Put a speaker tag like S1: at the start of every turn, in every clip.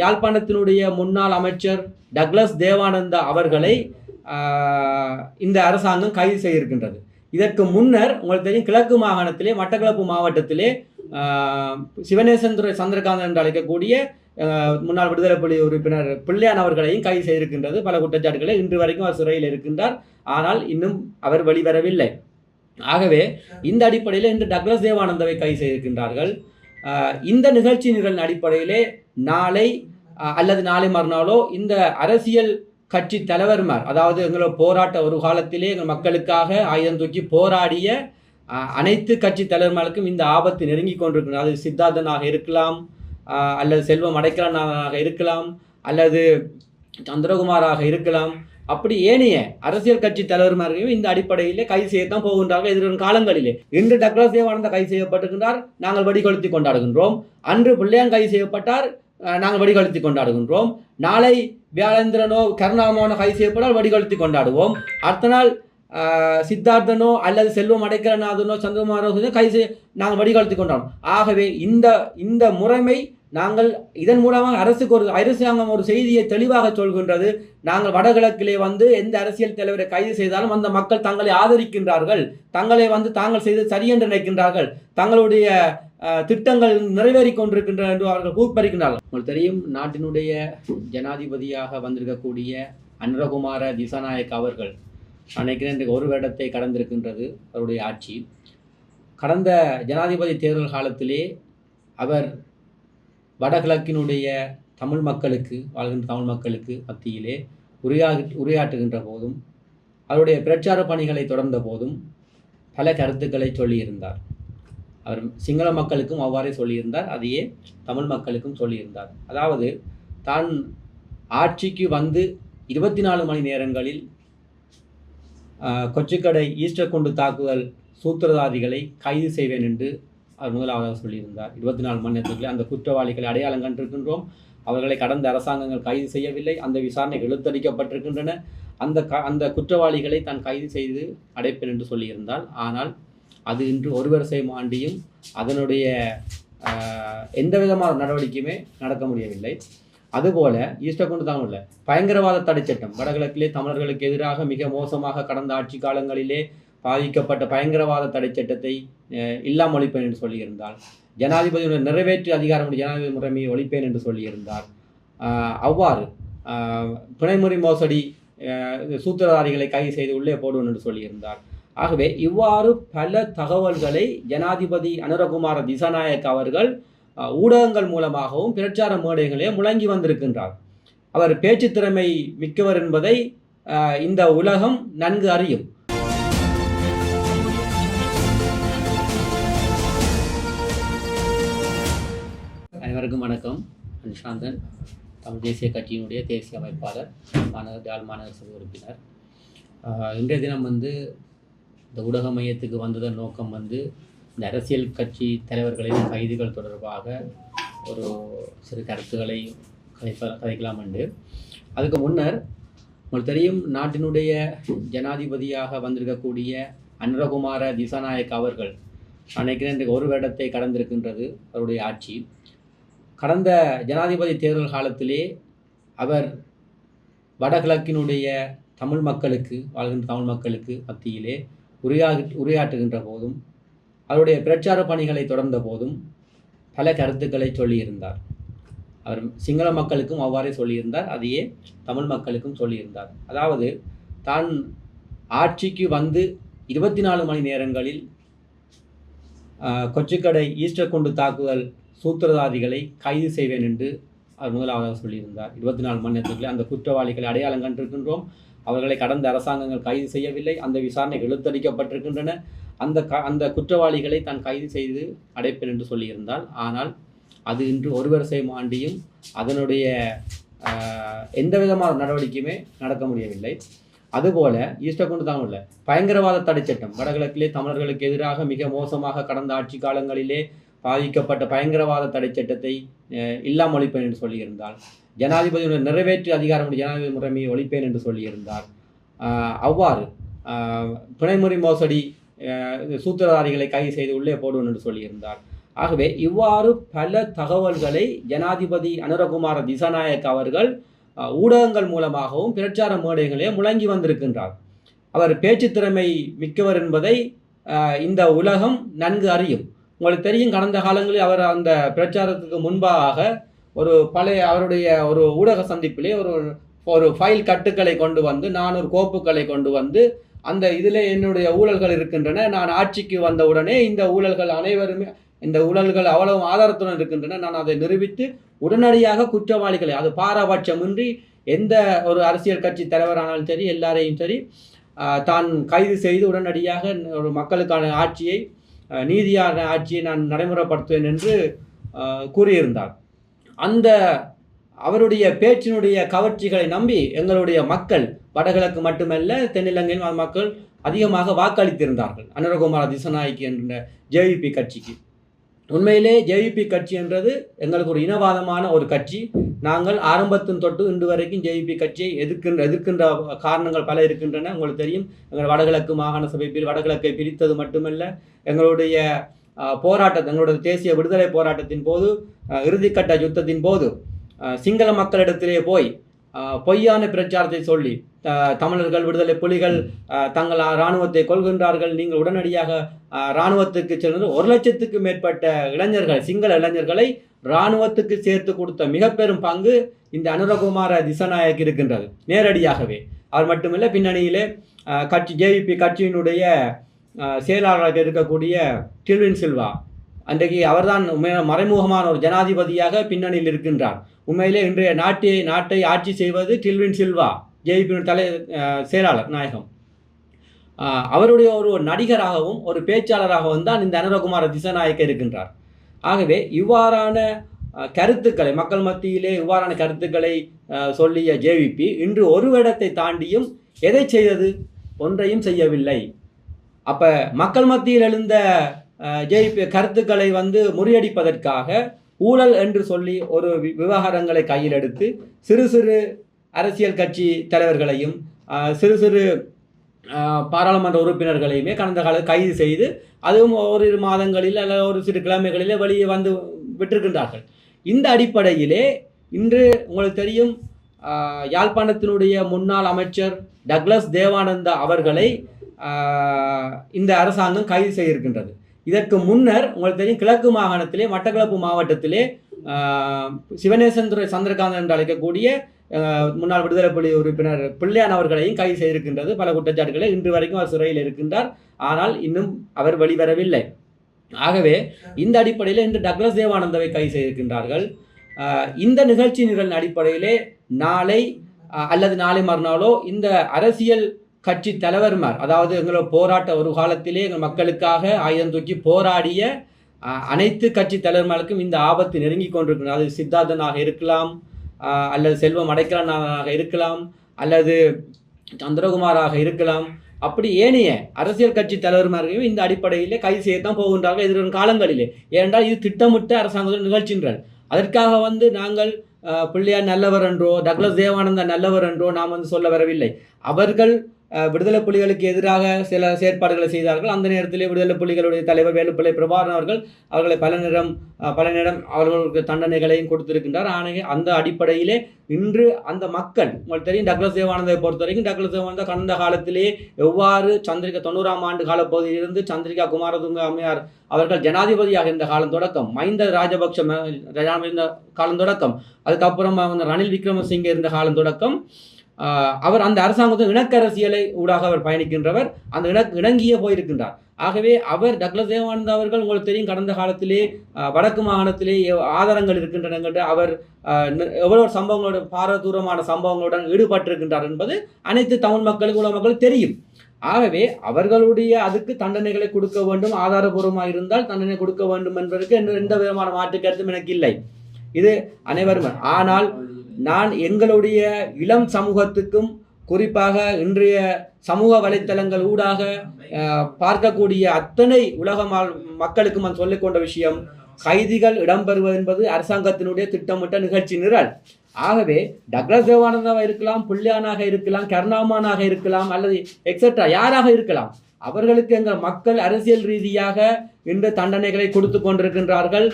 S1: யாழ்ப்பாணத்தினுடைய முன்னாள் அமைச்சர் டக்ளஸ் தேவானந்தா அவர்களை இந்த அரசாங்கம் கைது செய்திருக்கின்றது. இதற்கு முன்னர் உங்களுக்கு தெரியும், கிழக்கு மாகாணத்திலே மட்டக்களப்பு மாவட்டத்திலே சிவநேசன் துறை சந்திரகாந்தன் என்று அழைக்கக்கூடிய முன்னாள் விடுதலை புலி உறுப்பினர் பிள்ளையான் அவர்களையும் கைது செய்திருக்கின்றது. பல குற்றச்சாட்டுகளை இன்று வரைக்கும் அவர் சிறையில் இருக்கின்றார். ஆனால் இன்னும் அவர் வெளிவரவில்லை. ஆகவே இந்த அடிப்படையில் இன்று டக்ளஸ் தேவானந்தாவை கைது செய்திருக்கின்றார்கள். இந்த நிகழ்ச்சி நிரலின் அடிப்படையிலே நாளை அல்லது நாளை மறுநாளோ இந்த அரசியல் கட்சி தலைவர்மார், அதாவது எங்களோட போராட்ட ஒரு காலத்திலே எங்கள் மக்களுக்காக ஆயுதம் தூக்கி போராடிய அனைத்து கட்சி தலைவர்களுக்கும் இந்த ஆபத்து நெருங்கி கொண்டிருக்கிறது. அது சித்தார்த்தனாக இருக்கலாம், அல்லது செல்வம் அடைக்கலனாக இருக்கலாம், அல்லது சந்திரகுமாராக இருக்கலாம். அப்படி ஏனைய அரசியல் கட்சி தலைவர்களையும் இந்த அடிப்படையிலே கைது செய்யத்தான் போகின்றார்கள் எதிர்வரும் காலங்களிலே. இன்று டக்ளஸ் தேவானந்தா கைது செய்யப்பட்டிருக்கின்றார், நாங்கள் வெடிகொளுத்தி கொண்டாடுகின்றோம். அன்று பிள்ளையான் கைது செய்யப்பட்டார், நாங்கள் வெடிகொளுத்தி கொண்டாடுகின்றோம். நாளை வியாழேந்திரனோ கருணாமோனோ கைது செய்யப்பட்டால் வெடிகொளுத்தி கொண்டாடுவோம். அடுத்த நாள் சித்தார்த்தனோ அல்லது செல்வம் அடைக்கலநாதனோ சந்திரகுமாரோ கைது செய்ய நாங்கள் வெடிகொளுத்தி கொண்டாடுவோம். ஆகவே இந்த முறைமை நாங்கள் இதன் மூலமாக அரசாங்கம் ஒரு செய்தியை தெளிவாக சொல்கின்றது. நாங்கள் வடகிழக்கிலே எந்த அரசியல் தலைவரை கைது செய்தாலும் அந்த மக்கள் தங்களை ஆதரிக்கின்றார்கள், தங்களை தாங்கள் செய்து சரியென்று நினைக்கின்றார்கள், தங்களுடைய திட்டங்கள் நிறைவேறி கொண்டிருக்கின்றன என்று அவர்கள் கூப்பறிக்கின்றார்கள். உங்களுக்கு தெரியும், நாட்டினுடைய ஜனாதிபதியாக வந்திருக்கக்கூடிய அனுரகுமார திசாநாயக் அவர்கள் நினைக்கிறேன் இன்றைக்கு ஒரு வருடத்தை கடந்திருக்கின்றது அவருடைய ஆட்சி. கடந்த ஜனாதிபதி தேர்தல் காலத்திலே அவர் வடகிழக்கினுடைய தமிழ் மக்களுக்கு, வாழ்கின்ற தமிழ் மக்களுக்கு மத்தியிலே உரையாற்றுகின்ற போதும் அவருடைய பிரச்சார பணிகளை தொடர்ந்த போதும் பல கருத்துக்களை சொல்லியிருந்தார். அவர் சிங்கள மக்களுக்கும் அவ்வாறே சொல்லியிருந்தார், அதையே தமிழ் மக்களுக்கும் சொல்லியிருந்தார். அதாவது தான் ஆட்சிக்கு 24 மணி நேரங்களில் கொச்சிக்கடை ஈஸ்டர் குண்டு தாக்குதல் சூத்திரதாரிகளை கைது செய்வேன் என்று அவர் முதலாவதாக சொல்லியிருந்தார். 24 மணி நேரத்துக்குள்ளே அந்த குற்றவாளிகளை அடையாளம் கண்டிருக்கின்றோம், அவர்களை கடந்த அரசாங்கங்கள் கைது செய்யவில்லை, அந்த விசாரணை இழுத்தடிக்கப்பட்டிருக்கின்றன, அந்த குற்றவாளிகளை தான் கைது செய்து அடைப்பேன் என்று சொல்லியிருந்தால், ஆனால் அது இன்று ஒரு வருஷம் ஆண்டியும் அதனுடைய எந்த விதமான நடவடிக்கையுமே நடக்க முடியவில்லை. அதுபோல ஈஸ்டர் குண்டு தான் இல்லை, பயங்கரவாத தடை சட்டம் வடகிழக்கிலே தமிழர்களுக்கு எதிராக மிக மோசமாக கடந்த ஆட்சி காலங்களிலே பாதிக்கப்பட்ட பயங்கரவாத தடை சட்டத்தை இல்லாமல் ஒழிப்பேன் என்று சொல்லியிருந்தார். ஜனாதிபதியுடைய நிறைவேற்று அதிகாரம் ஜனாதிபதி முறைமையை ஒழிப்பேன் என்று சொல்லியிருந்தார். அவ்வாறு பிணைமுறை மோசடி சூத்திரதாரிகளை கைது செய்து உள்ளே போடுவேன் என்று சொல்லியிருந்தார். ஆகவே இவ்வாறு பல தகவல்களை ஜனாதிபதி அனுரகுமார திசாநாயக் அவர்கள் ஊடகங்கள் மூலமாகவும் பிரச்சார மேடைகளையும் முழங்கி வந்திருக்கின்றார். அவர் பேச்சு திறமை மிக்கவர் என்பதை இந்த உலகம் நன்கு அறியும். அனைவருக்கும் வணக்கம். அன்சாந்தன், தமிழ் தேசிய கட்சியினுடைய தேசிய அமைப்பாளர், யாழ் மாநகர சபை உறுப்பினர். இன்றைய தினம் இந்த ஊடக மையத்துக்கு வந்ததன் நோக்கம் இந்த அரசியல் கட்சி தலைவர்களின் கைதுகள் தொடர்பாக ஒரு சிறு கருத்துக்களை கதைக்கலாம் என்று. அதுக்கு முன்னர் உங்களுக்கு தெரியும், நாட்டினுடைய ஜனாதிபதியாக வந்திருக்கக்கூடிய அனுரகுமார திசாநாயக் அவர்கள் நினைக்கிறேன் இன்றைக்கு ஒரு வருடத்தை கடந்திருக்கின்றது அவருடைய ஆட்சி. கடந்த ஜனாதிபதி தேர்தல் காலத்திலே அவர் வடகிழக்கினுடைய தமிழ் மக்களுக்கு, வாழ்கின்ற தமிழ் மக்களுக்கு மத்தியிலே உரையாற்றுகின்ற போதும் அவருடைய பிரச்சார பணிகளை தொடர்ந்த போதும் பல கருத்துக்களை சொல்லியிருந்தார். அவர் சிங்கள மக்களுக்கும் அவ்வாறே சொல்லியிருந்தார், அதையே தமிழ் மக்களுக்கும் சொல்லியிருந்தார். அதாவது தான் ஆட்சிக்கு 24 மணி நேரங்களில் கொச்சிக்கடை ஈஸ்டர் குண்டு தாக்குதல் சூத்திரதாரிகளை கைது செய்வேன் என்று அவர் முதலாவதாக சொல்லியிருந்தார். 24 மணி நேரத்துக்குள்ளே அந்த குற்றவாளிகளை அடையாளம் கண்டிருக்கின்றோம், அவர்களை கடந்த அரசாங்கங்கள் கைது செய்யவில்லை, அந்த விசாரணை இழுத்தடிக்கப்பட்டிருக்கின்றன, அந்த குற்றவாளிகளை தான் கைது செய்து அடைப்பேன் என்று சொல்லியிருந்தால், ஆனால் அது இன்று ஒரு வருஷம் ஆண்டியும் அதனுடைய எந்த விதமான நடவடிக்கையுமே நடக்க முடியவில்லை. அதுபோல ஈஸ்டர் குண்டு தான் இல்லை, பயங்கரவாத தடை சட்டம் வடகிழக்கிலே தமிழர்களுக்கு எதிராக மிக மோசமாக கடந்த ஆட்சி காலங்களிலே பாதிக்கப்பட்ட பயங்கரவாத தடை சட்டத்தை இல்லாமல் ஒழிப்பேன் என்று சொல்லியிருந்தார். ஜனாதிபதியுடைய நிறைவேற்று அதிகாரம் ஜனாதிபதி முறைமையை ஒழிப்பேன் என்று சொல்லியிருந்தார். அவ்வாறு பிணைமுறை மோசடி சூத்திரதாரிகளை கைது செய்து உள்ளே போடுவேன் என்று சொல்லியிருந்தார். ஆகவே இவ்வாறு பல தகவல்களை ஜனாதிபதி அனுரகுமார திசாநாயக்க அவர்கள் ஊடகங்கள் மூலமாகவும் பிரச்சார மேடைகளையும் முழங்கி வந்திருக்கின்றார். அவர் பேச்சு திறமை மிக்கவர் என்பதை இந்த உலகம் நன்கு அறியும். உங்களுக்கு தெரியும், கடந்த காலங்களில் அவர் அந்த பிரச்சாரத்துக்கு முன்பாக ஒரு பழைய அவருடைய ஒரு ஊடக சந்திப்பிலே ஒரு ஃபைல் கட்டுக்களை கொண்டு வந்து 400 கோப்புகளை கொண்டு வந்து அந்த இதில் என்னுடைய ஊழல்கள் இருக்கின்றன, நான் ஆட்சிக்கு வந்தவுடனே இந்த ஊழல்கள் அனைவருமே இந்த ஊழல்கள் அவ்வளவு ஆதாரத்துடன் இருக்கின்றன, நான் அதை நிரூபித்து உடனடியாக குற்றவாளிகளை அது பாரபட்சமின்றி எந்த ஒரு அரசியல் கட்சி தலைவரானாலும் சரி எல்லாரையும் சரி தான் கைது செய்து உடனடியாக ஒரு மக்களுக்கான ஆட்சியை நீதியான ஆட்சியை நான் நடைமுறைப்படுத்துவேன் என்று கூறியிருந்தார். அந்த அவருடைய பேச்சினுடைய கவர்ச்சிகளை நம்பி எங்களுடைய மக்கள் வடகிழக்கு மட்டுமல்ல தென்னிலங்கையில் மக்கள் அதிகமாக வாக்களித்திருந்தார்கள் அனுரகுமார திசாநாயக்க என்ற ஜேவிபி கட்சிக்கு. உண்மையிலே ஜேவிபி கட்சி என்றது எங்களுக்கு ஒரு இனவாதமான ஒரு கட்சி. நாங்கள் ஆரம்பத்தின் தொட்டு இன்று வரைக்கும் ஜேவிபி கட்சியை எதிர்க்கின்ற காரணங்கள் பல இருக்கின்றன. உங்களுக்கு தெரியும், எங்கள் வடகிழக்கு மாகாண சபை வடகிழக்கை பிரித்தது மட்டுமல்ல, எங்களுடைய போராட்டத்தை எங்களுடைய தேசிய விடுதலை போராட்டத்தின் போது இறுதிக்கட்ட யுத்தத்தின் போது சிங்கள மக்களிடத்திலே போய் பொய்யான பிரச்சாரத்தை சொல்லி தமிழர்கள் விடுதலை புலிகள் தங்கள் இராணுவத்தை கொள்கின்றார்கள், நீங்கள் உடனடியாக இராணுவத்துக்கு சென்று 1 லட்சத்துக்கு மேற்பட்ட இளைஞர்கள் சிங்கள இளைஞர்களை இராணுவத்துக்கு சேர்த்து கொடுத்த மிக பெரும் பங்கு இந்த அனுரகுமார திசாநாயக்க இருக்கின்றது நேரடியாகவே. அவர் மட்டுமில்லை, பின்னணியிலே ஜேவிபி கட்சியினுடைய செயலாளராக இருக்கக்கூடிய டில்வின் சில்வா, அன்றைக்கு அவர்தான் மறைமுகமான ஒரு ஜனாதிபதியாக பின்னணியில் இருக்கின்றார். உண்மையிலே இன்றைய நாட்டை ஆட்சி செய்வது டில்வின் சில்வா, ஜேவிபி செயலாளர் நாயகம். அவருடைய ஒரு நடிகராகவும் ஒரு பேச்சாளராகவும் தான் இந்த அனுரகுமார திசாநாயக்க இருக்கின்றார். ஆகவே இவ்வாறான கருத்துக்களை மக்கள் மத்தியிலே இவ்வாறான கருத்துக்களை சொல்லிய ஜேவிபி இன்று ஒரு இடத்தை தாண்டியும் எதை செய்தது? ஒன்றையும் செய்யவில்லை. அப்போ மக்கள் மத்தியில் எழுந்த ஜேவிபி கருத்துக்களை முறியடிப்பதற்காக ஊழல் என்று சொல்லி ஒரு விவகாரங்களை கையில் எடுத்து சிறு சிறு அரசியல் கட்சி தலைவர்களையும் சிறு சிறு பாராளுமன்ற உறுப்பினர்களையுமே கடந்த கால கைது செய்து அதுவும் ஓரிரு மாதங்களில் அல்லது ஒரு சிறு கிழமைகளிலே வெளியே விட்டிருக்கின்றார்கள். இந்த அடிப்படையிலே இன்று உங்களுக்கு தெரியும், யாழ்ப்பாணத்தினுடைய முன்னாள் அமைச்சர் டக்ளஸ் தேவானந்தா அவர்களை இந்த அரசாங்கம் கைது செய்திருக்கின்றது. இதற்கு முன்னர் உங்களுக்கு தெரியும், கிழக்கு மாகாணத்திலே மட்டக்களப்பு மாவட்டத்திலே சிவநேசன் சந்திரகாந்தன் என்று அழைக்கக்கூடிய முன்னாள் விடுதலை புலி உறுப்பினர் பிள்ளையான் அவர்களையும் கைது செய்திருக்கின்றது. பல குற்றச்சாட்டுகளை இன்று வரைக்கும் அவர் சிறையில் இருக்கின்றார். ஆனால் இன்னும் அவர் வெளிவரவில்லை. ஆகவே இந்த அடிப்படையில் இன்று டக்ளஸ் தேவானந்தாவை கைது செய்திருக்கின்றார்கள். இந்த நிகழ்ச்சி நிரல் அடிப்படையிலே நாளை அல்லது நாளை மறுநாளோ இந்த அரசியல் கட்சி தலைவர்மார், அதாவது எங்களோட போராட்ட ஒரு காலத்திலே எங்கள் மக்களுக்காக ஆயுதம் தூக்கி போராடிய அனைத்து கட்சி தலைவர்களுக்கும் இந்த ஆபத்து நெருங்கி கொண்டிருக்கிறது. அது சித்தார்த்தனாக இருக்கலாம், அல்லது செல்வம் அடைக்கலனாக இருக்கலாம், அல்லது சந்திரகுமாராக இருக்கலாம். அப்படி ஏனைய அரசியல் கட்சி தலைவர்களும் இந்த அடிப்படையிலே கைது செய்யத்தான் போகின்றார்கள் எதிர்வரும் காலங்களிலே. ஏனென்றால் இது திட்டமிட்ட அரசாங்கத்தின் நிகழ்ச்சின்றார். அதற்காக நாங்கள் பிள்ளையார் நல்லவர் என்றோ டக்ளஸ் தேவானந்தா நல்லவர் என்றோ நாம் சொல்ல வரவில்லை. அவர்கள் விடுதலை புலிகளுக்கு எதிராக சில செயற்பாடுகளை செய்தார்கள். அந்த நேரத்திலே விடுதலை புலிகளுடைய தலைவர் வேலுப்பிள்ளை பிரபாகரன் அவர்களை பல நேரம் அவர்களுக்கு தண்டனைகளையும் கொடுத்திருக்கின்றார். ஆனால் அந்த அடிப்படையிலே இன்று அந்த மக்கள் உங்களுக்கு தெரியும், டக்ளஸ் தேவானந்தாவை பொறுத்த வரைக்கும் டக்ளஸ் தேவானந்தா கடந்த காலத்திலே எவ்வாறு 90ஆம் ஆண்டு காலப்பகுதியிலிருந்து சந்திரிகா குமாரதுங்க அம்மையார் அவர்கள் ஜனாதிபதியாக இருந்த காலம் தொடக்கம், மஹிந்த ராஜபக்ஷ காலம் தொடக்கம், அதுக்கப்புறம் ரணில் விக்ரமசிங்கே இருந்த காலம் தொடக்கம் அவர் அந்த அரசாங்கத்தின் இணக்கரசியலை ஊடாக அவர் பயணிக்கின்றவர், அந்த இணங்கியே போயிருக்கின்றார். ஆகவே அவர் டக்ளஸ் தேவானந்தா அவர்கள் உங்களுக்கு தெரியும், கடந்த காலத்திலே வடக்கு மாகாணத்திலே ஆதாரங்கள் இருக்கின்றன, அவர் எவ்வளவு சம்பவங்களோட பாரதூரமான சம்பவங்களுடன் ஈடுபட்டிருக்கின்றார் என்பது அனைத்து தமிழ் மக்களுக்கு உலக மக்களுக்கு தெரியும். ஆகவே அவர்களுடைய அதுக்கு தண்டனைகளை கொடுக்க வேண்டும், ஆதாரபூர்வமாக இருந்தால் தண்டனை கொடுக்க வேண்டும் என்பதற்கு எந்த விதமான மாற்று கருத்தும் எனக்கு இல்லை. இது அனைவரும். ஆனால் நான் எங்களுடைய இளம் சமூகத்துக்கும் குறிப்பாக இன்றைய சமூக வலைத்தளங்கள் ஊடாக பார்க்கக்கூடிய அத்தனை உலக மக்களுக்கும் நான் சொல்லிக்கொண்ட விஷயம், கைதிகள் இடம்பெறுவது என்பது அரசாங்கத்தினுடைய திட்டமிட்ட நிகழ்ச்சி நிரல். ஆகவே டக்ளஸ் தேவானந்தாவாக இருக்கலாம், பிள்ளையானாக இருக்கலாம், கருணாமானாக இருக்கலாம், அல்லது எக்ஸெட்ரா யாராக இருக்கலாம், அவர்களுக்கு எங்கள் மக்கள் அரசியல் ரீதியாக இன்று தண்டனைகளை கொடுத்து கொண்டிருக்கின்றார்கள்,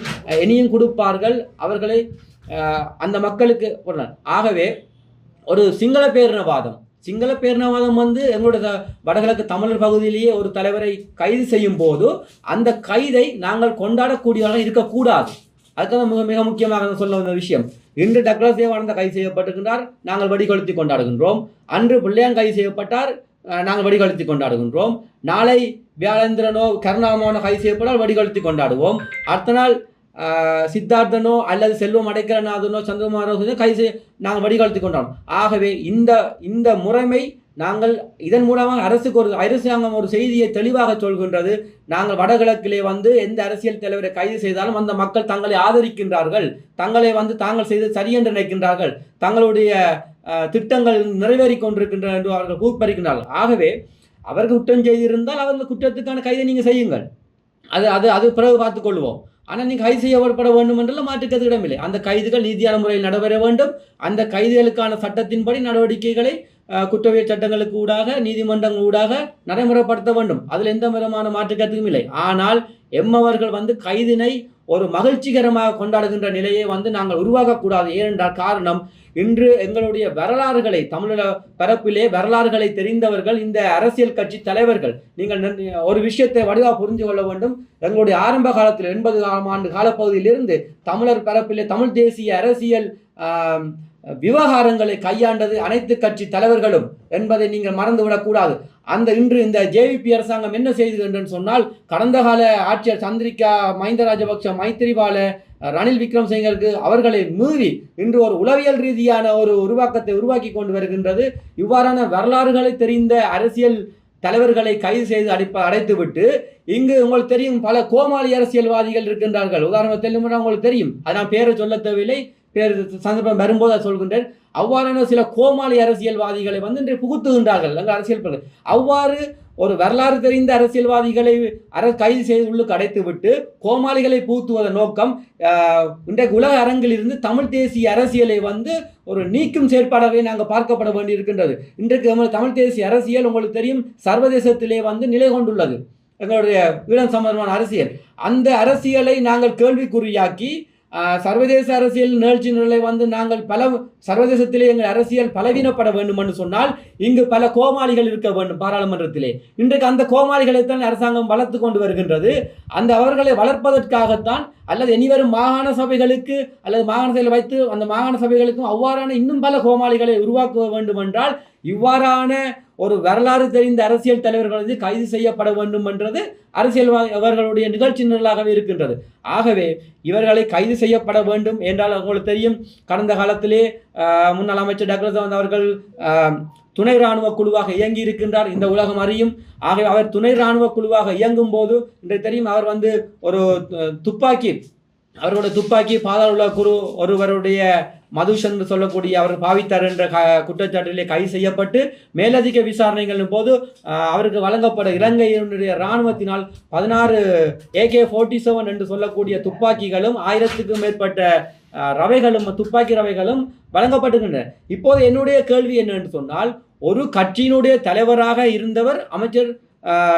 S1: இனியும் கொடுப்பார்கள். அவர்களை அந்த மக்களுக்கு ஆகவே ஒரு சிங்கள பேரினவாதம் வந்து எங்களுடைய வடகிழக்கு தமிழர் பகுதியிலேயே ஒரு தலைவரை கைது செய்யும் போது அந்த கைதை நாங்கள் கொண்டாடக்கூடியவர்கள் இருக்கக்கூடாது. அதுக்காக மிக மிக முக்கியமாக சொல்ல வந்த விஷயம், இன்று டக்ளஸ் தேவானந்தா கைது செய்யப்பட்டிருக்கின்றார், நாங்கள் வெடிகொளுத்தி கொண்டாடுகின்றோம். அன்று பிள்ளையான் கைது செய்யப்பட்டார், நாங்கள் வெடிகொளுத்தி கொண்டாடுகின்றோம். நாளை வியாழேந்திரனோ கருணாமனோ கைது செய்யப்பட்டால் வெடிகொளுத்தி கொண்டாடுவோம். அடுத்த நாள் சித்தார்த்தனோ அல்லது செல்வம் அடைக்கலநாதனோ சந்திரகுமாரோ கைது நாங்கள் வடிகாலத்தி கொண்டோம். ஆகவே இந்த முறைமை நாங்கள் இதன் மூலமாக அரசாங்கம் ஒரு செய்தியை தெளிவாக சொல்கின்றது. நாங்கள் வடகிழக்கிலே வந்து எந்த அரசியல் தலைவரை கைது செய்தாலும் அந்த மக்கள் தங்களை ஆதரிக்கின்றார்கள், தங்களை வந்து தாங்கள் செய்து சரியென்று நினைக்கின்றார்கள், தங்களுடைய திட்டங்கள் நிறைவேறி கொண்டிருக்கின்றன என்று அவர்கள் கூப்பறிக்கின்றார்கள். ஆகவே அவர்கள் குற்றம் செய்திருந்தால் அவர்கள் குற்றத்துக்கான கைதை நீங்கள் செய்யுங்கள், அது பிறகு பார்த்துக் கொள்வோம். ஆனால் நீங்கள் கைது செய்யப்பட வேண்டும் என்றெல்லாம் மாற்றுக்கிறது இடமில்லை. அந்த கைதுகள் நீதியான முறையில் நடைபெற வேண்டும். அந்த கைதுகளுக்கான சட்டத்தின்படி நடவடிக்கைகளை குற்றவியல் சட்டங்களுக்கு ஊடாக நீதிமன்றங்கள் ஊடாக நடைமுறைப்படுத்த வேண்டும். அதில் எந்த விதமான மாற்றுக்கருத்தும் இல்லை. ஆனால் எம்மவர்கள் வந்து கைதினை ஒரு மகிழ்ச்சிகரமாக கொண்டாடுகின்ற நிலையை வந்து நாங்கள் உருவாக்கக்கூடாது. ஏனென்றால் காரணம், இன்று எங்களுடைய வரலாறுகளை தமிழக பரப்பிலே வரலாறுகளை தெரிந்தவர்கள் இந்த அரசியல் கட்சி தலைவர்கள். நீங்கள் ஒரு விஷயத்தை வடிவாக புரிந்து கொள்ள வேண்டும். எங்களுடைய ஆரம்ப காலத்தில் 80 ஆண்டு காலப்பகுதியிலிருந்து தமிழர் பரப்பிலே தமிழ் தேசிய அரசியல் விவகாரங்களை கையாண்டது அனைத்து கட்சி தலைவர்களும் என்பதை நீங்கள் மறந்துவிடக்கூடாது. இன்று இந்த ஜேவிபி அரசாங்கம் என்ன செய்தது என்று சொன்னால், கடந்த கால ஆட்சியர் சந்திரிகா, மஹிந்த ராஜபக்ஷ, மைத்திரிபால, ரணில் விக்ரமசிங்கருக்கு அவர்களை மீறி இன்று ஒரு உளவியல் ரீதியான ஒரு உருவாக்கத்தை உருவாக்கி கொண்டு வருகின்றது. இவ்வாறான வரலாறுகளை தெரிந்த அரசியல் தலைவர்களை கைது செய்து அடைத்துவிட்டு இங்கு உங்களுக்கு தெரியும் பல கோமாளி அரசியல்வாதிகள் இருக்கின்றார்கள். உதாரணத்தில் உங்களுக்கு தெரியும், அது நான் பேரை சொல்ல தேவையில்லை, பேர் சந்தர்ப்பம் வரும்போது அதை சொல்கின்றேன். அவ்வாறான சில கோமாளி அரசியல்வாதிகளை வந்து இன்று புகுத்துகின்றார்கள் அரசியல். அவ்வாறு ஒரு வரலாறு தெரிந்த அரசியல்வாதிகளை கைது செய்து உள்ளுக்கு அடைத்துவிட்டு கோமாளிகளை பூத்துவதன் நோக்கம் இன்றைக்கு உலக அரங்கில் இருந்து தமிழ் தேசிய அரசியலை வந்து ஒரு நீக்கும் செயற்பாடாகவே நாங்கள் பார்க்கப்பட வேண்டியிருக்கின்றது. இன்றைக்கு தமிழ் தேசிய அரசியல் உங்களுக்கு தெரியும் சர்வதேசத்திலே வந்து நிலை கொண்டுள்ளது. எங்களுடைய ஈழம் சம்பந்தமான அரசியல், அந்த அரசியலை நாங்கள் கேள்விக்குறியாக்கி சர்வதேச அரசியல் நிகழ்ச்சி நிலை வந்து நாங்கள் சர்வதேசத்திலே எங்கள் அரசியல் பலவீனப்பட வேண்டும் என்று சொன்னால் இங்கு பல கோமாளிகள் இருக்க வேண்டும் பாராளுமன்றத்திலே. இன்றைக்கு அந்த கோமாளிகளைத்தான் அரசாங்கம் வளர்த்து கொண்டு வருகின்றது. அவர்களை வளர்ப்பதற்காகத்தான் அல்லது இனிவரும் மாகாண சபைகளுக்கு அல்லது மாகாண சபையில் வைத்து அந்த மாகாண சபைகளுக்கும் அவ்வாறான இன்னும் பல கோமாளிகளை உருவாக்க வேண்டும் என்றால் இவ்வாறான ஒரு வரலாறு தெரிந்த அரசியல் தலைவர்கள் கைது செய்யப்பட வேண்டும் என்றது அவர்களுடைய நிகழ்ச்சி நிரலாகவே இருக்கின்றது. ஆகவே இவர்களை கைது செய்யப்பட வேண்டும் என்றால் உங்களுக்கு தெரியும், கடந்த காலத்திலே முன்னாள் அமைச்சர் டக்ளஸ் தேவானந்தா அவர்கள் துணை இராணுவ குழுவாக இயங்கி இருக்கின்றார், இந்த உலகம் அறியும். ஆகவே அவர் துணை இராணுவ குழுவாக இயங்கும் போது இன்றைக்கு தெரியும் அவர் வந்து ஒரு அவர்களுடைய துப்பாக்கி பாதாள உலக குழு ஒருவருடைய மதுஷ் என்று சொல்லக்கூடிய அவர் பாவித்தார் என்ற குற்றச்சாட்டிலே கைது செய்யப்பட்டு மேலதிக விசாரணைகளின் போது அவருக்கு வழங்கப்பட இலங்கையினுடைய இராணுவத்தினால் 16 AK-47 என்று சொல்லக்கூடிய துப்பாக்கிகளும் 1000க்கும் மேற்பட்ட துப்பாக்கி ரவைகளும் வழங்கப்பட்டுகின்றன. இப்போது என்னுடைய கேள்வி என்னென்று சொன்னால், ஒரு கட்சியினுடைய தலைவராக இருந்தவர் அமைச்சர்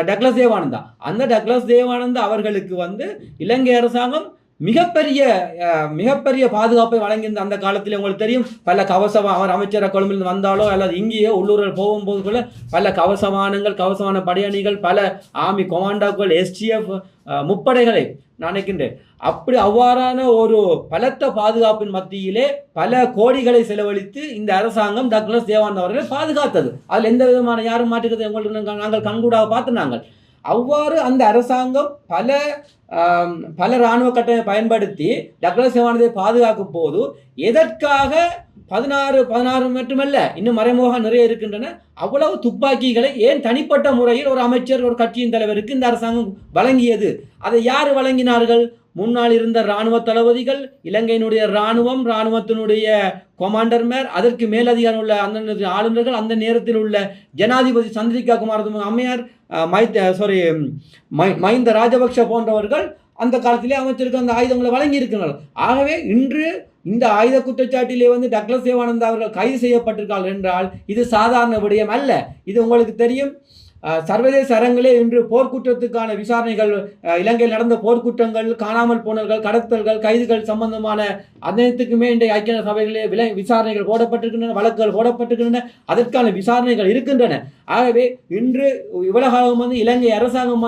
S1: டக்ளஸ் தேவானந்தா. அந்த டக்ளஸ் தேவானந்தா அவர்களுக்கு வந்து இலங்கை அரசாங்கம் மிகப்பெரிய பாதுகாப்பை வழங்கியிருந்த அந்த காலத்தில் உங்களுக்கு தெரியும், பல அவர் அமைச்சர் கொழும்பிலிருந்து வந்தாலோ அல்லது இங்கேயோ உள்ளூரில் போகும்போது கூட பல கவசமான படையணிகள், பல ஆர்மி கொமாண்டோக்கள், STF முப்படைகளை நினைக்கின்றேன். அவ்வாறான ஒரு பலத்த பாதுகாப்பின் மத்தியிலே பல கோடிகளை செலவழித்து இந்த அரசாங்கம் டக்ளஸ் தேவானந்தா அவர்களை பாதுகாத்தது. அதில் எந்த விதமான யாரும் மாற்றுக்கிறது உங்களுக்கு நாங்கள் கண்கூடாக பார்த்து நாங்கள் அவ்வாறு அந்த அரசாங்கம் பல இராணுவ கட்டமைப்பை பயன்படுத்தி டக்ளஸ் தேவானந்தாவை பாதுகாக்கும் போது எதற்காக 16 மட்டுமல்ல இன்னும் மறைமுக நிறைய இருக்கின்றன அவ்வளவு துப்பாக்கிகளை ஏன் தனிப்பட்ட முறையில் ஒரு அமைச்சர் ஒரு கட்சியின் தலைவருக்கு இந்த அரசாங்கம் வழங்கியது? அதை யார் வழங்கினார்கள்? முன்னால் இருந்த இராணுவ தளபதிகள், இலங்கையினுடைய இராணுவத்தினுடைய கொமாண்டர்மேர், அதற்கு மேலதிகாரம் உள்ள அந்த ஆளுநர்கள், அந்த நேரத்தில் உள்ள ஜனாதிபதி சந்திரிகா குமாரதுங்க அம்மையார், மஹிந்த ராஜபக்ஷ போன்றவர்கள் அந்த காலத்திலே அமைச்சருக்கு அந்த ஆயுதங்களை வழங்கி இருக்கிறார்கள். ஆகவே இன்று இந்த ஆயுத குற்றச்சாட்டிலே வந்து டக்ளஸ் தேவானந்தா அவர்கள் கைது செய்யப்பட்டிருக்கார்கள் என்றால் இது சாதாரண விடயம் அல்ல. இது உங்களுக்கு தெரியும், சர்வதேச அரங்கிலே இன்று போர்க்குற்றத்துக்கான விசாரணைகள், இலங்கையில் நடந்த போர்க்குற்றங்கள், காணாமல் போனல்கள், கடத்தல்கள், கைதுகள் சம்பந்தமான அனைத்துக்குமே இன்றைய ஐக்கிய சபைகளிலே விசாரணைகள் போடப்பட்டிருக்கின்றன, வழக்குகள் போடப்பட்டிருக்கின்றன, அதற்கான விசாரணைகள் இருக்கின்றன. ஆகவே இன்று இவ்வளவு இலங்கை அரசாங்கம்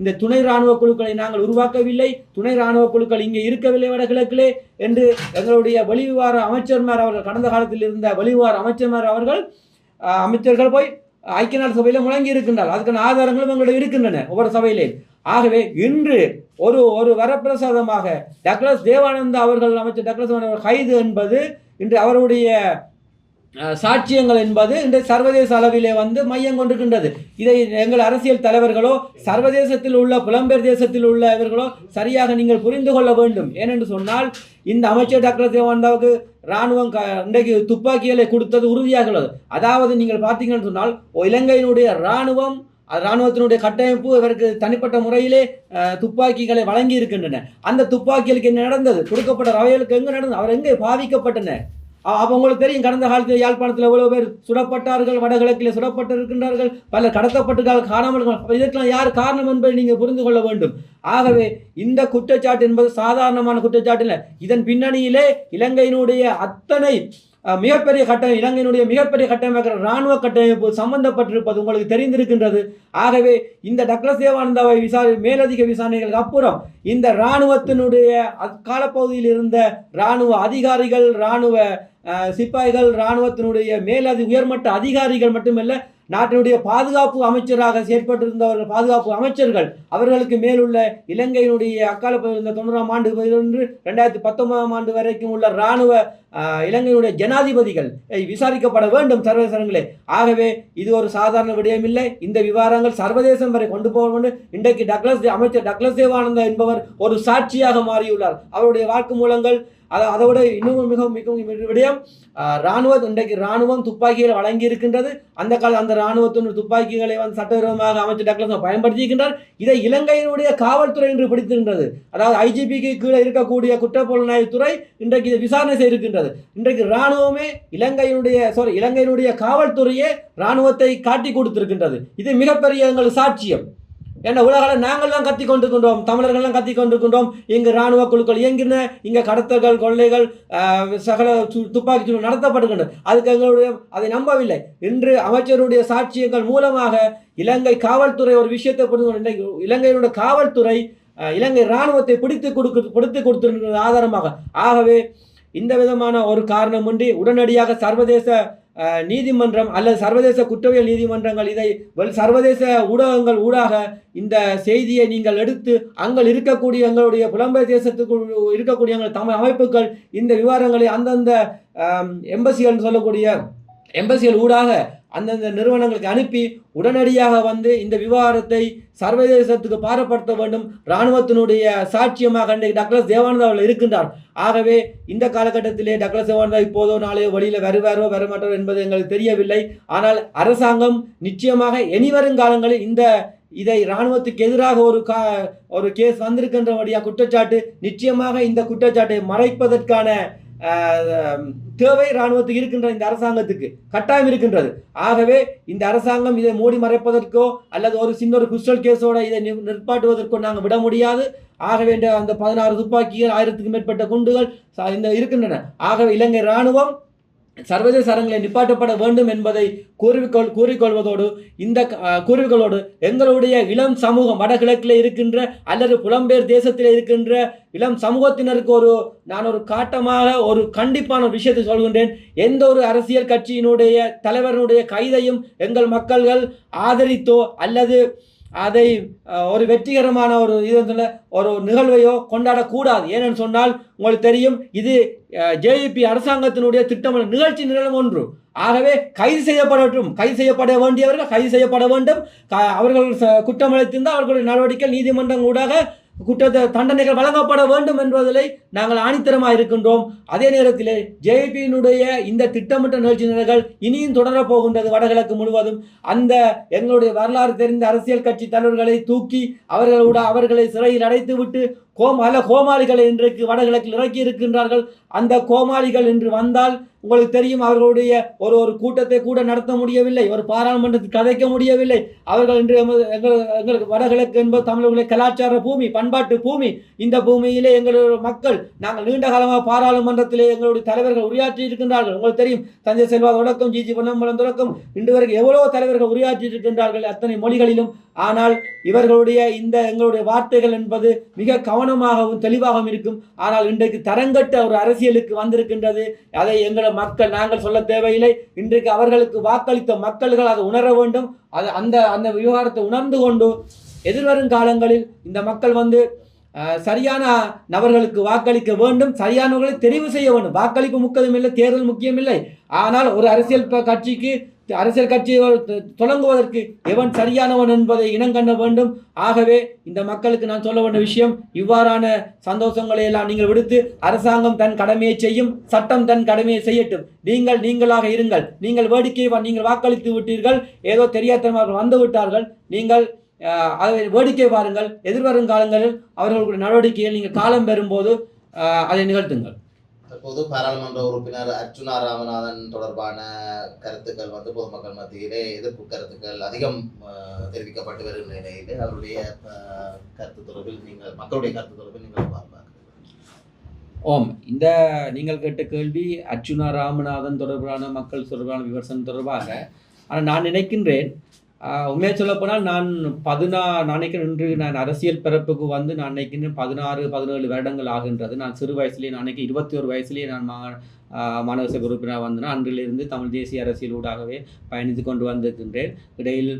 S1: இந்த துணை இராணுவ குழுக்களை நாங்கள் உருவாக்கவில்லை, துணை இராணுவ குழுக்கள் இங்கே இருக்கவில்லை வடகிழக்கிலே என்று எங்களுடைய வெளிவிவகார அமைச்சர்மார் அவர்கள், கடந்த காலத்தில் இருந்த வெளிவிவகார அமைச்சர்மார் அவர்கள், அமைச்சர்கள் போய் ஐக்கிய நாடு சபையில் முழங்கி இருக்கின்றார். அதுக்கான ஆதாரங்களும் எங்களிடம் இருக்கின்றன ஒவ்வொரு சபையிலே. ஆகவே இன்று ஒரு வரப்பிரசாதமாக டக்ளஸ் தேவானந்தா அவர்கள், அமைச்சர் டக்ளஸ் தேவானந்தா கைது என்பது, இன்று அவருடைய சாட்சியங்கள் என்பது இந்த சர்வதேச அளவிலே மையம் கொண்டிருக்கின்றது. இதை எங்கள் அரசியல் தலைவர்களோ சர்வதேசத்தில் உள்ள புலம்பெயர் தேசத்தில் உள்ள இவர்களோ சரியாக நீங்கள் புரிந்து கொள்ள வேண்டும். ஏனென்று சொன்னால் இந்த அமைச்சர் டாக்டர் தேவானந்தாவுக்கு இராணுவம் இன்றைக்கு துப்பாக்கிகளை கொடுத்தது உறுதியாக உள்ளது. அதாவது நீங்கள் பார்த்தீங்கன்னு சொன்னால் இலங்கையினுடைய இராணுவத்தினுடைய கட்டமைப்பு இவருக்கு தனிப்பட்ட முறையிலே துப்பாக்கிகளை வழங்கி இருக்கின்றன. அந்த துப்பாக்கிகளுக்கு என்ன நடந்தது, கொடுக்கப்பட்ட ரவைகளுக்கு எங்கே நடந்தது, அவர் எங்கே பாதிக்கப்பட்டன? அப்போ உங்களுக்கு தெரியும், கடந்த காலத்தில் யாழ்ப்பாணத்தில் எவ்வளவு பேர் சுடப்பட்டார்கள், வடகிழக்கில் சுடப்பட்டிருக்கின்றார்கள், பலர் கடத்தப்பட்டிருக்கார்கள், காணாமல். இதற்கெல்லாம் யார் காரணம் என்பதை நீங்கள் புரிந்து கொள்ள வேண்டும். ஆகவே இந்த குற்றச்சாட்டு என்பது சாதாரணமான குற்றச்சாட்டு இல்லை. இதன் பின்னணியிலே இலங்கையினுடைய அத்தனை மிகப்பெரிய கட்டமைப்பு, இலங்கையினுடைய மிகப்பெரிய கட்டமைப்பு இராணுவ கட்டமைப்பு சம்பந்தப்பட்டிருப்பது உங்களுக்கு தெரிந்திருக்கின்றது. ஆகவே இந்த டக்ளஸ் தேவானந்தாவை மேலதிக விசாரணைகளுக்கு அப்புறம் இந்த இராணுவத்தினுடைய அக்காலப்பகுதியில் இருந்த இராணுவ அதிகாரிகள், இராணுவ சிப்பாய்கள், இராணுவத்தினுடைய உயர்மட்ட அதிகாரிகள் மட்டுமல்ல, நாட்டினுடைய பாதுகாப்பு அமைச்சராக செயற்பட்டிருந்தவர்கள், பாதுகாப்பு அமைச்சர்கள், அவர்களுக்கு மேலுள்ள இலங்கையினுடைய அக்காலப்பகுதியில் இருந்த 90ஆம் ஆண்டு 2019ஆம் ஆண்டு வரைக்கும் உள்ள இராணுவ இலங்கையினுடைய ஜனாதிபதிகள் விசாரிக்கப்பட வேண்டும் சர்வதேசங்களே. ஆகவே இது ஒரு சாதாரண விடயமில்லை. இந்த விவகாரங்கள் சர்வதேசம் வரை கொண்டு போக வேண்டும். இன்றைக்கு அமைச்சர் டக்ளஸ் தேவானந்தா என்பவர் ஒரு சாட்சியாக மாறியுள்ளார். அவருடைய வாக்குமூலங்கள், அதை விட இன்னும் மிகவும் விடயம், இன்றைக்கு இராணுவம் துப்பாக்கிகளை வழங்கி இருக்கின்றது. அந்த இராணுவத்தின் துப்பாக்கிகளை சட்டவிரோதமாக அமைச்சர் டக்ளஸ் பயன்படுத்தியிருக்கின்றார். இதை இலங்கையினுடைய காவல்துறை என்று பிடித்திருக்கின்றது. அதாவது ஐஜிபிக்கு கீழே இருக்கக்கூடிய குற்றப்புலனாய்வுத்துறை இன்றைக்கு இதை விசாரணை செய்திருக்கின்றது. இன்றைக்கு இராணுவமே இலங்கையினுடைய காவல்துறையே இராணுவத்தை காட்டி கொடுத்திருக்கின்றது. இது மிகப்பெரிய எங்கள் சாட்சியம். ஏன்னா உலகில் நாங்கள் தான் கத்தி கொண்டிருக்கின்றோம், தமிழர்கள் கத்தி கொண்டிருக்கின்றோம். இங்கு இராணுவ குழுக்கள் இயங்கின, இங்கே கடத்தல்கள், கொள்ளைகள், சகல துப்பாக்கி சூடு நடத்தப்படுகின்றன. அதுக்கு அதை நம்பவில்லை. இன்று அமைச்சருடைய சாட்சியங்கள் மூலமாக இலங்கை காவல்துறை ஒரு விஷயத்தை புரிந்து, இலங்கையினுடைய காவல்துறை இலங்கை இராணுவத்தை பிடித்து கொடுத்திருக்கிற ஆதாரமாக. ஆகவே இந்த விதமான ஒரு காரணமின்றி உடனடியாக சர்வதேச நீதிமன்றம் அல்லது சர்வதேச குற்றவியல் நீதிமன்றங்கள் இதை சர்வதேச ஊடகங்கள் ஊடாக இந்த செய்தியை நீங்கள் எடுத்து அங்கே இருக்கக்கூடிய எங்களுடைய புலம்பெயர் தேசத்துக்கு இருக்கக்கூடிய எங்கள் தமிழ் அமைப்புகள் இந்த விவகாரங்களை அந்தந்த எம்பசிகள் சொல்லக்கூடிய எம்பசிகள் ஊடாக அந்தந்த நிறுவனங்களுக்கு அனுப்பி உடனடியாக இந்த விவகாரத்தை சர்வதேசத்துக்கு பாரப்படுத்த வேண்டும். இராணுவத்தினுடைய சாட்சியமாக டக்ளஸ் தேவானந்தா அவர்கள் இருக்கின்றார். ஆகவே இந்த காலகட்டத்திலே டக்ளஸ் தேவானந்தா இப்போதோ நாளையோ வழியில் வரமாட்டாரோ என்பது எங்களுக்கு தெரியவில்லை. ஆனால் அரசாங்கம் நிச்சயமாக இனிவரும் காலங்களில் இதை இராணுவத்துக்கு எதிராக ஒரு கேஸ் வந்திருக்கின்றபடியா குற்றச்சாட்டு, நிச்சயமாக இந்த குற்றச்சாட்டை மறைப்பதற்கான தேவை இராணுவத்துக்கு இருக்கின்ற இந்த அரசாங்கத்துக்கு கட்டாயம் இருக்கின்றது. ஆகவே இந்த அரசாங்கம் இதை மூடி மறைப்பதற்கோ அல்லது ஒரு சின்ன கிறிஸ்டல் கேஸோட இதை நிற்பாட்டுவதற்கோ நாங்கள் விட முடியாது. ஆகவே அந்த 16 துப்பாக்கிகள், 1000க்கும் மேற்பட்ட குண்டுகள் இருக்கின்றன. ஆகவே இலங்கை இராணுவம் சர்வதேச அரங்களை நிப்பாட்டப்பட வேண்டும் என்பதை கூறிக்கொள்வதோடு எங்களுடைய இளம் சமூகம் வடகிழக்கில் இருக்கின்ற அல்லது புலம்பெயர் தேசத்தில் இருக்கின்ற இளம் சமூகத்தினருக்கு நான் ஒரு காட்டமாக ஒரு கண்டிப்பான விஷயத்தை சொல்கின்றேன். எந்த ஒரு அரசியல் கட்சியினுடைய தலைவருடைய கைதையும் எங்கள் மக்கள்கள் ஆதரித்தோ அல்லது அதை ஒரு வெற்றிகரமான ஒரு நிகழ்வையோ கொண்டாடக்கூடாது. ஏனென்று சொன்னால் உங்களுக்கு தெரியும், இது ஜேவிபி அரசாங்கத்தினுடைய திட்டம் நிகழ்ச்சி நிரலும் ஒன்று. ஆகவே கைது செய்யப்பட வேண்டியவர்கள் கைது செய்யப்பட வேண்டும். அவர்கள் குற்றம் இழைத்திருந்தால் அவர்களுடைய நடவடிக்கை நீதிமன்றம் ஊடாக குற்ற தண்டனைகள் வழங்கப்பட வேண்டும் என்பதில் நாங்கள் ஆணித்தரமாக இருக்கின்றோம். அதே நேரத்தில் ஜேவிபியினுடைய இந்த திட்டமிட்ட நிகழ்ச்சியினர்கள் இனியும் தொடரப்போகின்றது வடகிழக்கு முழுவதும். எங்களுடைய வரலாறு தெரிந்த அரசியல் கட்சி தலைவர்களை தூக்கி அவர்களை சிறையில் அடைத்துவிட்டு கோமாளிகளை இன்றைக்கு வடகிழக்கில் இறக்கி இருக்கின்றார்கள். அந்த கோமாளிகள் என்று வந்தால் உங்களுக்கு தெரியும், அவர்களுடைய ஒரு கூட்டத்தை கூட நடத்த முடியவில்லை, ஒரு பாராளுமன்றத்தில் கதைக்க முடியவில்லை. அவர்கள் இன்று எங்களுக்கு வடகிழக்கு என்பது தமிழர்களுடைய கலாச்சார பூமி, பண்பாட்டு பூமி. இந்த பூமியிலே எங்களுடைய மக்கள், நாங்கள் நீண்ட காலமாக பாராளுமன்றத்திலே எங்களுடைய தலைவர்கள் உரையாற்றி இருக்கின்றார்கள். உங்களுக்கு தெரியும், தஞ்சை செல்வா தொடக்கம், ஜிஜி பொன்னம்பலம் தொடக்கம் இன்று வரைக்கும் எவ்வளவோ தலைவர்கள் உரையாற்றி இருக்கின்றார்கள் அத்தனை மொழிகளிலும். ஆனால் இவர்களுடைய இந்த எங்களுடைய வார்த்தைகள் என்பது மிக கவனமாகவும் தெளிவாகவும் இருக்கும். ஆனால் இன்றைக்கு தரங்கட்ட ஒரு அரசியலுக்கு வந்திருக்கின்றது. அதை எங்கள் மக்கள், நாங்கள் சொல்ல தேவையில்லை. இன்றைக்கு அவர்களுக்கு வாக்களித்த மக்கள்கள் அதை உணர வேண்டும். அது அந்த விவகாரத்தை உணர்ந்து கொண்டு எதிர்வரும் காலங்களில் இந்த மக்கள் சரியான நபர்களுக்கு வாக்களிக்க வேண்டும், சரியானவர்களை தெரிவு செய்ய வேண்டும். வாக்களிப்பு முக்கியமில்லை, தேர்தல் முக்கியமில்லை. ஆனால் ஒரு அரசியல் கட்சியை தொடங்குவதற்கு எவன் சரியானவன் என்பதை இனங்கண்ண வேண்டும். ஆகவே இந்த மக்களுக்கு நான் சொல்ல வேண்டிய விஷயம், இவ்வாறான சந்தோஷங்களை எல்லாம் நீங்கள் விடுத்து அரசாங்கம் தன் கடமையை செய்யும், சட்டம் தன் கடமையை செய்யட்டும். நீங்களாக இருங்கள். நீங்கள் நீங்கள் வாக்களித்து விட்டீர்கள், ஏதோ தெரியாதவர்கள் வந்து விட்டார்கள், நீங்கள் அதை வேடிக்கை பாருங்கள். எதிர்வரும் காலங்களில் அவர்களுடைய நடவடிக்கைகள் நீங்கள் காலம் பெறும்போது அதை நிகழ்த்துங்கள்.
S2: தற்போது பாராளுமன்ற உறுப்பினர் அர்ச்சுனா ராமநாதன் தொடர்பான கருத்துக்கள் பொதுமக்கள் மத்தியிலே எதிர்ப்பு கருத்துக்கள் அதிகம் தெரிவிக்கப்பட்டு வருகின்ற நிலையில் அவருடைய கருத்து தொடர்பில் மக்களுடைய கருத்து தொடர்பில் நீங்கள் பார்ப்பார்கள்.
S1: ஓம், இந்த நீங்கள் கேட்ட கேள்வி அர்ச்சுனா ராமநாதன் தொடர்பான மக்கள் தொடர்பான விமர்சனம் தொடர்பாக. ஆனால் நான் நினைக்கின்றேன், உண்மையை சொல்லப்போனால் நான் நினைக்கிறேன், இன்று நான் அரசியல் பிறப்புக்கு நான் நினைக்கின்றேன் 16-17 வருடங்கள் ஆகின்றது. நான் சிறு வயசுலேயே, நான் நினைக்கிறேன் 21 வயசுலேயே நான் மாநகர சபை உறுப்பினர் வந்தேன். அன்றிலிருந்து தமிழ் தேசிய அரசியல் ஊடாகவே பயணித்து கொண்டு வந்திருக்கின்றேன். இடையில்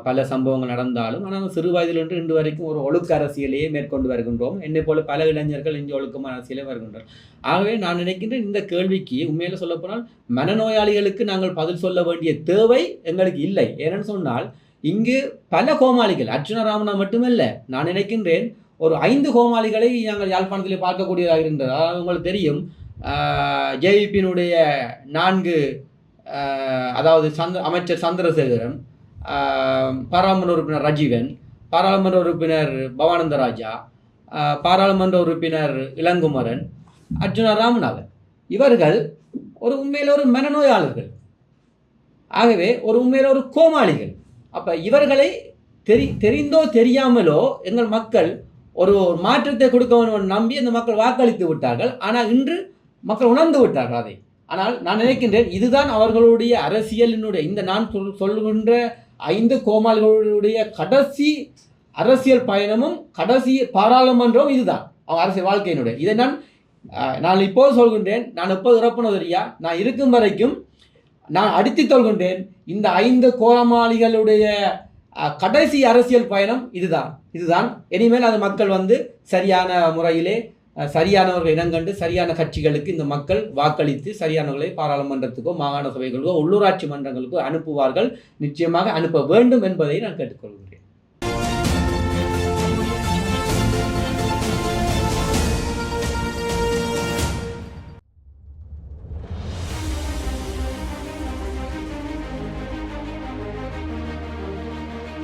S1: பல சம்பவங்கள் நடந்தாலும், ஆனால் சிறு வயதிலிருந்து இன்று வரைக்கும் ஒரு ஒழுக்க அரசியலையே மேற்கொண்டு வருகின்றோம். என்னை போல பல இளைஞர்கள் இங்கே ஒழுக்கமான அரசியலே வருகின்றனர். ஆகவே நான் நினைக்கின்றேன், இந்த கேள்விக்கு உண்மையில சொல்லப்போனால் மனநோயாளிகளுக்கு நாங்கள் பதில் சொல்ல வேண்டிய தேவை எங்களுக்கு இல்லை. ஏனென்னு சொன்னால், இங்கு பல கோமாளிகள், அர்ச்சுனா ராமநாதன் மட்டுமல்ல, நான் நினைக்கின்றேன் ஒரு 5 கோமாளிகளை நாங்கள் யாழ்ப்பாணத்திலே பார்க்கக்கூடியதாக இருக்கின்றது. அதாவது உங்களுக்கு தெரியும், ஜேவிபியினுடைய 4 அதாவது அமைச்சர் சந்திரசேகரன், பாராளுமன்ற உறுப்பினர் ரஜீவன், பாராளுமன்ற உறுப்பினர் பவானந்த ராஜா, பாராளுமன்ற உறுப்பினர் இளங்குமரன், அர்ச்சுனா ராமநாதன், இவர்கள் உண்மையில் ஒரு மனநோயாளர்கள். ஆகவே உண்மையில் ஒரு கோமாளிகள். அப்போ இவர்களை தெரிந்தோ தெரியாமலோ எங்கள் மக்கள் ஒரு மாற்றத்தை கொடுக்க வேண்டும் நம்பி அந்த மக்கள் வாக்களித்து விட்டார்கள். ஆனால் இன்று மக்கள் உணர்ந்து விட்டார்கள் அதை. ஆனால் நான் நினைக்கின்றேன், இதுதான் அவர்களுடைய அரசியலினுடைய, இந்த நான் சொல்கின்ற 5 கோமாளிகளுடைய கடைசி அரசியல் பயணமும் கடைசி பாராளுமன்றம் இதுதான் அவங்க அரசியல் வாழ்க்கையினுடைய. இதை நான் இப்போது சொல்கின்றேன், நான் எப்போது இறப்புனதறியா, நான் இருக்கும் வரைக்கும் நான் அடித்து சொல்கின்றேன், இந்த 5 கோமாளிகளுடைய கடைசி அரசியல் பயணம் இதுதான். இனிமேல் அது மக்கள் சரியான முறையிலே சரியானவர்கள் இனங்கண்டு சரியான கட்சிகளுக்கு இந்த மக்கள் வாக்களித்து சரியானவர்களை பாராளுமன்றத்துக்கோ மாகாண சபைகளுக்கோ உள்ளூராட்சி மன்றங்களுக்கோ அனுப்புவார்கள். நிச்சயமாக அனுப்ப வேண்டும் என்பதை நான் கேட்டுக்கொள்கிறேன்.